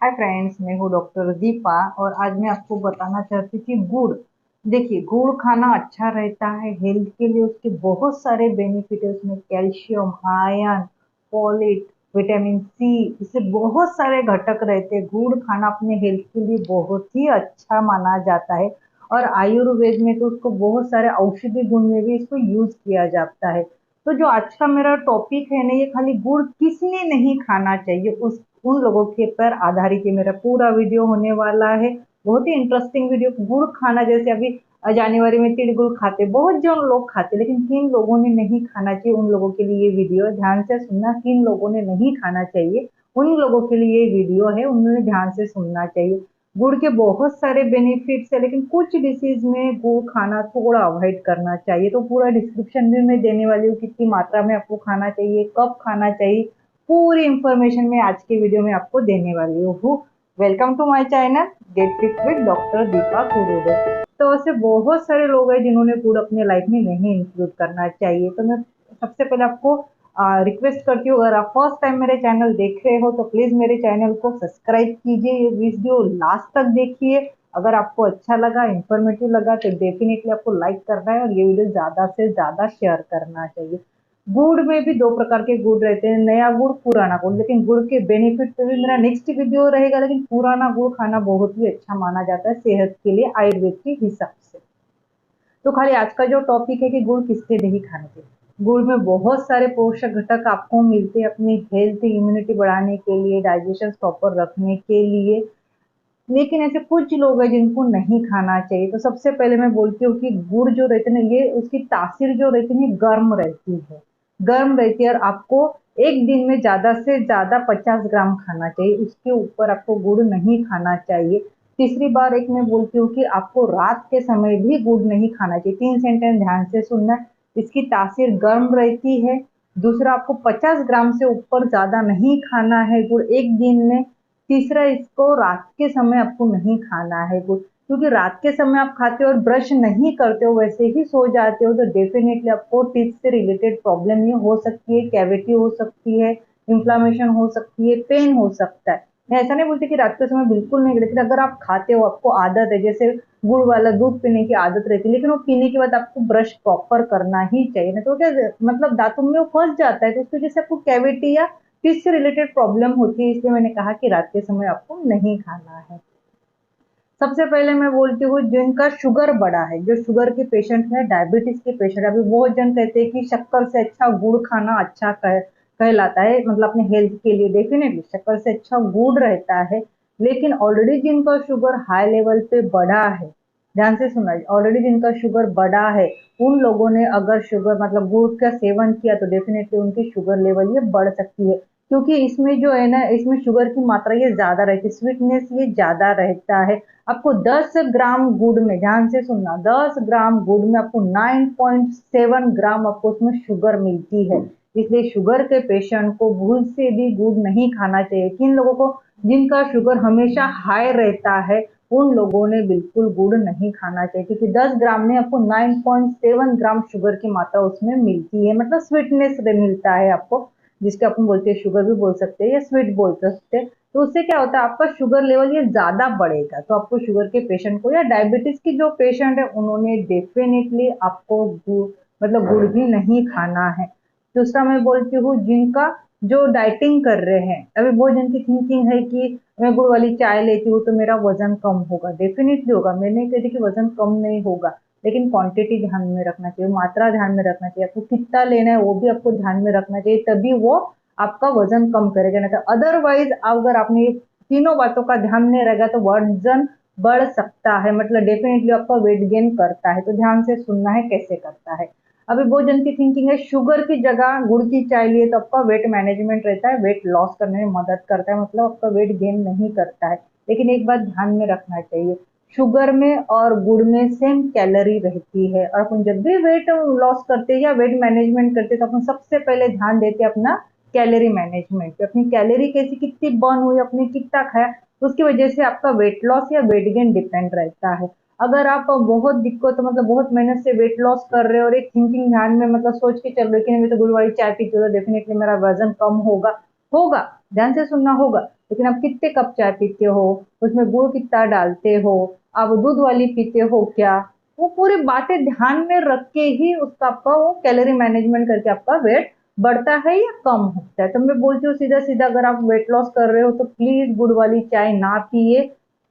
Hi friends, मैं हूँ doctor Deepa और आज मैं आपको बताना चाहती थी गुड़। देखिए, गुड़ खाना अच्छा रहता है हेल्थ के लिए। उसके बहुत सारे बेनिफिट है। उसमें calcium, iron, folate, vitamin C, इससे बहुत सारे घटक रहते हैं। गुड़ खाना अपने हेल्थ के लिए बहुत ही अच्छा माना जाता है और आयुर्वेद में तो उसको बहुत सारे औषधि गुण में भी इसको यूज किया जाता है। तो जो आज का मेरा टॉपिक है ना, ये खाली गुड़ किसने नहीं खाना चाहिए उस उन लोगों के पर आधारित ये मेरा पूरा वीडियो होने वाला है। बहुत ही इंटरेस्टिंग वीडियो। गुड़ खाना, जैसे अभी जनवरी में तिल गुड़ खाते बहुत जन लोग खाते, लेकिन किन लोगों ने नहीं खाना चाहिए उन लोगों के लिए ये वीडियो है। ध्यान से सुनना, किन लोगों ने नहीं खाना चाहिए उन लोगों के लिए ये वीडियो है, उन्होंने ध्यान से सुनना चाहिए। गुड़ के बहुत सारे बेनिफिट्स है, लेकिन कुछ डिसीज में गुड़ खाना थोड़ा अवॉइड करना चाहिए। तो पूरा डिस्क्रिप्शन भी मैं देने वाली हूँ, कितनी मात्रा में आपको खाना चाहिए, कब खाना चाहिए, पूरी इंफॉर्मेशन मैं आज के वीडियो में आपको देने वाली हूँ। Welcome to my channel get fit with doctor Deepa Kurude. तो ऐसे बहुत सारे लोग हैं जिन्होंने फूड अपने लाइफ में नहीं इंक्लूड करना चाहिए। तो मैं सबसे पहले आपको रिक्वेस्ट करती हूँ, अगर आप फर्स्ट टाइम मेरे चैनल देख रहे हो तो प्लीज मेरे चैनल को सब्सक्राइब कीजिए, ये वीडियो लास्ट तक देखिए। अगर आपको अच्छा लगा, इंफॉर्मेटिव लगा तो डेफिनेटली आपको लाइक करना है और ये वीडियो ज्यादा से ज्यादा शेयर करना चाहिए। गुड़ में भी दो प्रकार के गुड़ रहते हैं, नया गुड़, पुराना गुड़। लेकिन गुड़ के बेनिफिट पे भी मेरा नेक्स्ट वीडियो रहेगा। लेकिन पुराना गुड़ खाना बहुत ही अच्छा माना जाता है सेहत के लिए, आयुर्वेद के हिसाब से। तो खाली आज का जो टॉपिक है कि गुड़ किसके नहीं खाने चाहिए। गुड़ में बहुत सारे पोषक घटक आपको मिलते हैं अपनी हेल्थ, इम्यूनिटी बढ़ाने के लिए, डाइजेशन प्रॉपर रखने के लिए। लेकिन ऐसे कुछ लोग हैं जिनको नहीं खाना चाहिए। तो सबसे पहले मैं बोलती हूँ कि गुड़ जो रहते हैं ना, ये उसकी तासीर जो रहती है ना, गर्म रहती है। गर्म रहती है और आपको एक दिन में ज्यादा से ज्यादा 50 ग्राम खाना चाहिए, उसके ऊपर आपको गुड़ नहीं खाना चाहिए। तीसरी बार एक मैं बोलती हूँ कि आपको रात के समय भी गुड़ नहीं खाना चाहिए। 3 सेंटेंस ध्यान से सुनना। इसकी तासीर गर्म रहती है। दूसरा, आपको 50 ग्राम से ऊपर ज्यादा नहीं खाना है गुड़ एक दिन में। तीसरा, इसको रात के समय आपको नहीं खाना है गुड़, क्योंकि रात के समय आप खाते हो और ब्रश नहीं करते हो, वैसे ही सो जाते हो, तो डेफिनेटली आपको टीथ से रिलेटेड प्रॉब्लम ये हो सकती है, कैविटी हो सकती है, इन्फ्लामेशन हो सकती है, पेन हो सकता है। मैं ऐसा नहीं बोलती कि रात के समय बिल्कुल नहीं, लेकिन अगर आप खाते हो, आपको आदत है, जैसे गुड़ वाला दूध पीने की आदत रहती है, लेकिन वो पीने के बाद आपको ब्रश प्रॉपर करना ही चाहिए। ना तो क्या, मतलब दांतों में वो फंस जाता है, तो उसकी वजह से आपको कैविटी या किससे रिलेटेड प्रॉब्लम होती है। इसलिए मैंने कहा कि रात के समय आपको नहीं खाना है। सबसे पहले मैं बोलती हूँ जिनका शुगर बढ़ा है, जो शुगर के पेशेंट है, डायबिटीज के पेशेंट। अभी बहुत जन कहते हैं कि शक्कर से अच्छा गुड़ खाना अच्छा कहलाता है, मतलब अपने हेल्थ के लिए। डेफिनेटली शक्कर से अच्छा गुड़ रहता है, लेकिन ऑलरेडी जिनका शुगर हाई लेवल पे बढ़ा है, ध्यान से सुना, ऑलरेडी जिनका शुगर बढ़ा है, उन लोगों ने अगर शुगर मतलब गुड़ का सेवन किया तो डेफिनेटली उनकी शुगर लेवल ये बढ़ सकती है। क्योंकि इसमें जो है ना, इसमें शुगर की मात्रा ये ज्यादा रहती है, स्वीटनेस ये ज्यादा रहता है। आपको 10 ग्राम गुड़ में, ध्यान से सुनना, 10 ग्राम गुड़ में आपको 9.7 ग्राम आपको उसमें शुगर मिलती है। इसलिए शुगर के पेशेंट को भूल से भी गुड़ नहीं खाना चाहिए। किन लोगों को, जिनका शुगर हमेशा हाई रहता है, उन लोगों ने बिल्कुल गुड़ नहीं खाना चाहिए, क्योंकि 10 ग्राम में आपको 9.7 ग्राम शुगर की मात्रा उसमें मिलती है, मतलब स्वीटनेस मिलता है आपको, जिसके अपन बोलते हैं शुगर भी बोल सकते हैं या स्वीट बोल सकते हैं। तो उससे क्या होता है, आपका शुगर लेवल ये ज्यादा बढ़ेगा। तो आपको शुगर के पेशेंट को या डायबिटीज की जो पेशेंट है, उन्होंने डेफिनेटली आपको मतलब गुड़ भी नहीं खाना है। दूसरा मैं बोलती हूँ जिनका जो डाइटिंग कर रहे हैं, अभी बहुत जन की थिंकिंग है कि मैं गुड़ वाली चाय लेती हूँ तो मेरा वजन कम होगा। डेफिनेटली होगा, मैं नहीं कहती कि वजन कम नहीं होगा, लेकिन क्वांटिटी ध्यान में रखना चाहिए, मात्रा ध्यान में रखना चाहिए, आपको कितना लेना है वो भी आपको ध्यान में रखना चाहिए, तभी वो आपका वजन कम करेगा। नहीं तो अदरवाइज अगर आपने ये तीनों बातों का ध्यान नहीं रहेगा तो वजन बढ़ सकता है, मतलब डेफिनेटली आपका वेट गेन करता है। तो ध्यान से सुनना है कैसे करता है। अभी बहुत जन की थिंकिंग है शुगर की जगह गुड़ की चाय लिए तो आपका वेट मैनेजमेंट रहता है, वेट लॉस करने में मदद करता है, मतलब आपका वेट गेन नहीं करता है। लेकिन एक बात ध्यान में रखना चाहिए, शुगर में और गुड़ में सेम कैलोरी रहती है, और अपन जब भी वेट लॉस करते हैं या वेट मैनेजमेंट करते हैं तो अपन सबसे पहले ध्यान देते हैं अपना कैलोरी मैनेजमेंट पे। अपनी कैलोरी कैसी, कितनी बर्न हुई, अपने कितना खाया, उसकी वजह से आपका वेट लॉस या वेट गेन डिपेंड रहता है। अगर आप बहुत दिक्कत, मतलब बहुत मेहनत से वेट लॉस कर रहे हो और एक थिंकिंग ध्यान में, मतलब सोच के चल रहे हो कि नहीं मैं तो गुड़ वाली चाय पीती हूँ तो डेफिनेटली मेरा वजन कम होगा, होगा, ध्यान से सुनना होगा, लेकिन आप कितने कप चाय पीते हो, उसमें गुड़ कितना डालते हो, आप दूध वाली पीते हो क्या, वो पूरी बातें ध्यान में रख के ही उसका आपका वो कैलोरी मैनेजमेंट करके आपका वेट बढ़ता है या कम होता है। तो मैं बोलती हूँ सीधा सीधा, अगर आप वेट लॉस कर रहे हो तो प्लीज गुड़ वाली चाय ना पिए।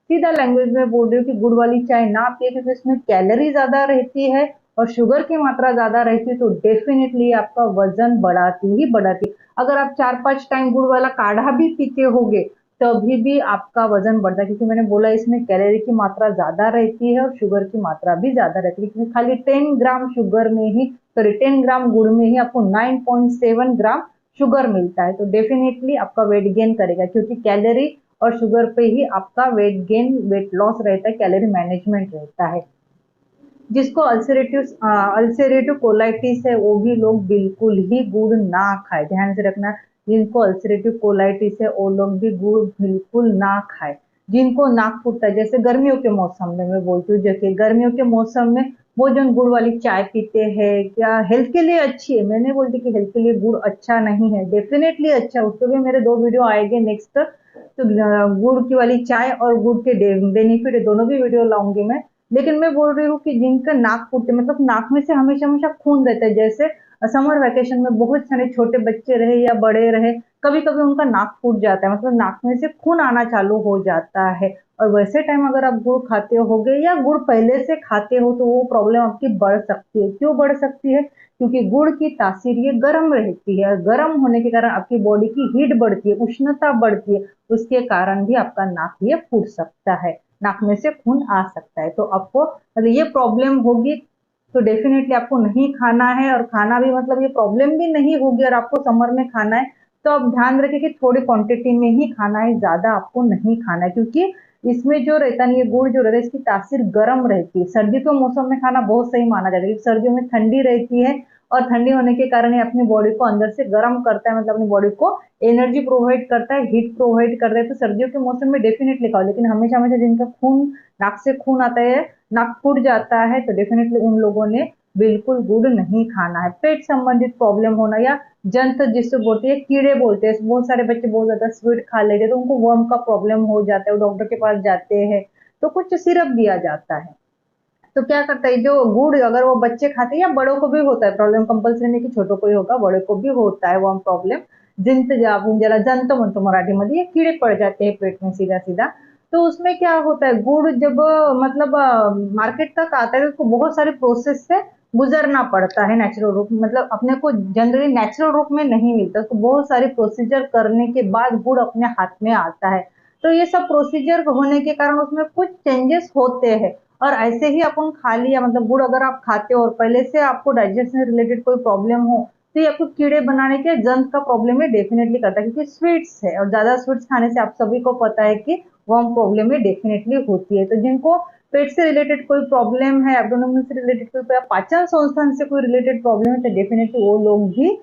सीधा लैंग्वेज में बोल रही हूँ कि गुड़ वाली चाय ना पिए, क्योंकि इसमें कैलोरी ज्यादा रहती है और शुगर की मात्रा ज्यादा रहती है, तो डेफिनेटली आपका वजन बढ़ाती ही बढ़ाती। अगर आप 4-5 टाइम गुड़ वाला काढ़ा भी पीते होगे तभी भी आपका वजन बढ़ता है, क्योंकि मैंने बोला इसमें कैलोरी की मात्रा ज्यादा रहती है और शुगर की मात्रा भी ज्यादा रहती है, क्योंकि खाली 10 ग्राम शुगर में ही, सॉरी 10 ग्राम गुड़ में ही आपको 9.7 ग्राम शुगर मिलता है। तो डेफिनेटली आपका वेट गेन करेगा, क्योंकि कैलोरी और शुगर पे ही आपका वेट गेन वेट लॉस रहता है, कैलोरी मैनेजमेंट रहता है। जिसको अल्सरेटिव कोलाइटिस है वो भी लोग बिल्कुल ही गुड़ ना खाए, ध्यान से रखना। जिनको अल्सरेटिव कोलाइटिस है वो लोग भी गुड़ बिल्कुल ना खाए। जिनको नाक फूटता है, जैसे गर्मियों के मौसम में मैं बोलती हूँ, जैसे गर्मियों के मौसम में वो जो गुड़ वाली चाय पीते हैं, क्या हेल्थ के लिए अच्छी है, मैं नहीं बोलती कि हेल्थ के लिए गुड़ अच्छा नहीं है, डेफिनेटली अच्छा है, उसके भी मेरे 2 वीडियो आएंगे नेक्स्ट। तो गुड़ की वाली चाय और गुड़ के बेनिफिट दोनों भी वीडियो लाऊंगी मैं। लेकिन मैं बोल रही हूँ कि जिनका नाक फूटते, मतलब नाक में से हमेशा हमेशा खून रहता है, जैसे समर वैकेशन में बहुत सारे छोटे बच्चे रहे या बड़े रहे, कभी कभी उनका नाक फूट जाता है, मतलब नाक में से खून आना चालू हो जाता है। और वैसे टाइम अगर आप गुड़ खाते होगे या गुड़ पहले से खाते हो तो वो प्रॉब्लम आपकी बढ़ सकती है। क्यों बढ़ सकती है? क्योंकि गुड़ की तासीर ये गर्म रहती है, गर्म होने के कारण आपकी बॉडी की हीट बढ़ती है, उष्णता बढ़ती है, उसके कारण भी आपका नाक ये फूट सकता है, नाक में से खून आ सकता है। तो आपको मतलब ये प्रॉब्लम होगी तो डेफिनेटली आपको नहीं खाना है, और खाना भी मतलब ये प्रॉब्लम भी नहीं होगी और आपको समर में खाना है तो आप ध्यान रखें कि थोड़ी क्वांटिटी में ही खाना है, ज्यादा आपको नहीं खाना है, क्योंकि इसमें जो रहता है, ये गुड़ जो रहता है, इसकी तासीर गर्म रहती है। सर्दी के मौसम में खाना बहुत सही माना जाता है, क्योंकि सर्दियों में ठंडी रहती है और ठंडी होने के कारण ये अपनी बॉडी को अंदर से गर्म करता है, मतलब अपनी बॉडी को एनर्जी प्रोवाइड करता है, हीट प्रोवाइड करता है। तो सर्दियों के मौसम में डेफिनेटली खाओ, लेकिन हमेशा हमेशा जिनका खून, नाक से खून आता है, नाक फूट जाता है, तो डेफिनेटली उन लोगों ने बिल्कुल गुड़ नहीं खाना है। पेट संबंधित प्रॉब्लम होना या जंत जिससे बोलते हैं, कीड़े बोलते हैं, बहुत सारे बच्चे बहुत ज्यादा स्वीट खा लेते हैं तो उनको वर्म का प्रॉब्लम हो जाता है, वो डॉक्टर के पास जाते हैं तो कुछ सिरप दिया जाता है। तो क्या करता है, जो गुड़ अगर वो बच्चे खाते हैं या बड़ों को भी होता है प्रॉब्लम, कंपल्सरी नहीं कि छोटों को ही होगा, बड़े को भी होता है वो प्रॉब्लम। जिंत ज्याला जंत म्हणतो मराठीमध्ये, ये कीड़े पड़ जाते हैं पेट में सीधा सीधा। तो उसमें क्या होता है, गुड़ जब मतलब मार्केट तक आता है तो उसको बहुत सारे प्रोसेस से गुजरना पड़ता है, नेचुरल रूप, मतलब अपने को जनरली नेचुरल रूप में नहीं मिलता, उसको बहुत सारे प्रोसीजर करने के बाद गुड़ अपने हाथ में आता है। तो ये सब प्रोसीजर होने के कारण उसमें कुछ चेंजेस होते हैं। और ऐसे ही अपन खा लिया, मतलब गुड़ अगर आप खाते हो और पहले से आपको डाइजेशन से रिलेटेड कोई प्रॉब्लम हो तो ये आपको कीड़े बनाने के जंत का प्रॉब्लम में डेफिनेटली करता है, क्योंकि स्वीट्स है और ज्यादा स्वीट्स खाने से आप सभी को पता है कि वर्म प्रॉब्लम में डेफिनेटली होती है। तो जिनको पेट से रिलेटेड कोई प्रॉब्लम है, एब्डोमेन से रिलेटेड कोई पाचन संस्थान से कोई रिलेटेड प्रॉब्लम है, तो डेफिनेटली वो लोग भी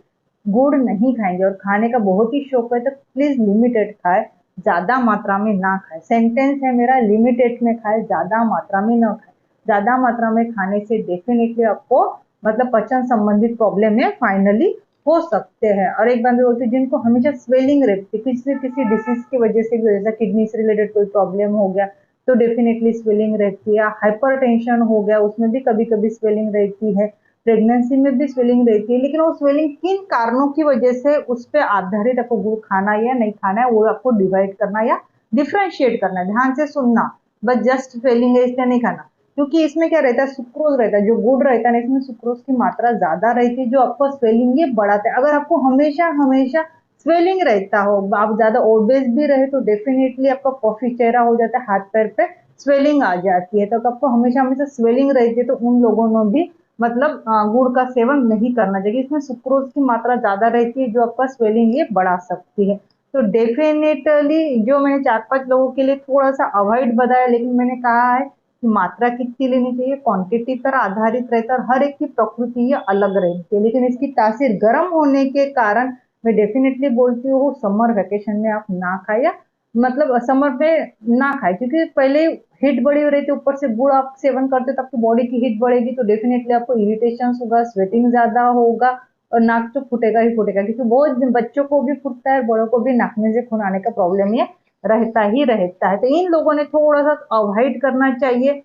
गुड़ नहीं खाएंगे। और खाने का बहुत ही शौक है तो प्लीज लिमिटेड खाए, ज्यादा मात्रा में ना खाए। सेंटेंस है मेरा, लिमिटेड में खाए, ज्यादा मात्रा में ना खाए। ज्यादा मात्रा में खाने से डेफिनेटली आपको मतलब पाचन संबंधित प्रॉब्लम में फाइनली हो सकते हैं। और एक बात मैं बोलती हूँ, जिनको हमेशा स्वेलिंग रहती है किसी किसी डिसीज की वजह से भी, जैसा किडनी से रिलेटेड कोई प्रॉब्लम हो गया तो डेफिनेटली स्वेलिंग रहती है, हाइपरटेंशन हो गया उसमें भी कभी कभी स्वेलिंग रहती है, प्रेगनेंसी में भी स्वेलिंग रहती है, लेकिन वो स्वेलिंग किन कारणों की वजह से उस पर आधारित आपको गुड़ खाना है या नहीं खाना है वो आपको डिवाइड करना या डिफ्रेंशिएट करना है, ध्यान से सुनना। बस जस्ट स्वेलिंग है इसलिए नहीं खाना, क्योंकि इसमें क्या रहता है, सुक्रोज रहता है, जो गुड़ रहता है ना इसमें सुक्रोज की मात्रा ज्यादा रहती है, जो आपको स्वेलिंग ये बढ़ाता है। अगर आपको हमेशा हमेशा स्वेलिंग रहता हो, आप ज्यादा ओबेस भी रहे तो डेफिनेटली आपका पफी चेहरा हो जाता है, हाथ पैर पे स्वेलिंग आ जाती है। तो आपको हमेशा हमेशा स्वेलिंग रहती है तो उन लोगों ने भी मतलब गुड़ का सेवन नहीं करना चाहिए, इसमें सुक्रोज की मात्रा ज्यादा रहती है जो आपका स्वेलिंग ये बढ़ा सकती है। तो डेफिनेटली जो मैंने 4-5 लोगों के लिए थोड़ा सा अवॉइड बताया, लेकिन मैंने कहा है कि मात्रा कितनी लेनी चाहिए, क्वांटिटी पर आधारित रहता है और हर एक की प्रकृति ये अलग रहती है, लेकिन इसकी तासीर गर्म होने के कारण मैं डेफिनेटली बोलती हूँ समर वेकेशन में आप ना खाए, या मतलब समर में ना खाए, क्योंकि पहले हीट बढ़ी हो रही थी, ऊपर से गुड़ आप सेवन करते हो तो आपकी बॉडी की हीट बढ़ेगी तो डेफिनेटली आपको इरिटेशन होगा, स्वेटिंग ज्यादा होगा, और नाक तो फूटेगा ही फूटेगा, क्योंकि बहुत बच्चों को भी फूटता है, बड़ों को भी नाक में से खून आने का प्रॉब्लम ये रहता ही रहता है। तो इन लोगों ने थोड़ा सा अवॉइड करना चाहिए।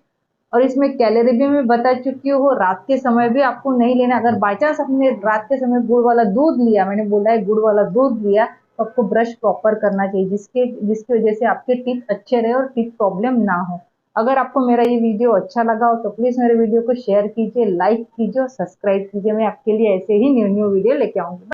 और इसमें कैलोरी भी मैं बता चुकी हूँ। रात के समय भी आपको नहीं लेना। अगर बाई चांस आपने रात के समय गुड़ वाला दूध लिया, मैंने बोला है गुड़ वाला दूध लिया, तो आपको ब्रश प्रॉपर करना चाहिए, जिसकी वजह से आपके टीथ अच्छे रहे और टीथ प्रॉब्लम ना हो। अगर आपको मेरा ये वीडियो अच्छा लगा हो तो प्लीज मेरे वीडियो को शेयर कीजिए, लाइक कीजिए और सब्सक्राइब कीजिए। मैं आपके लिए ऐसे ही न्यू न्यू वीडियो लेके आऊंगी।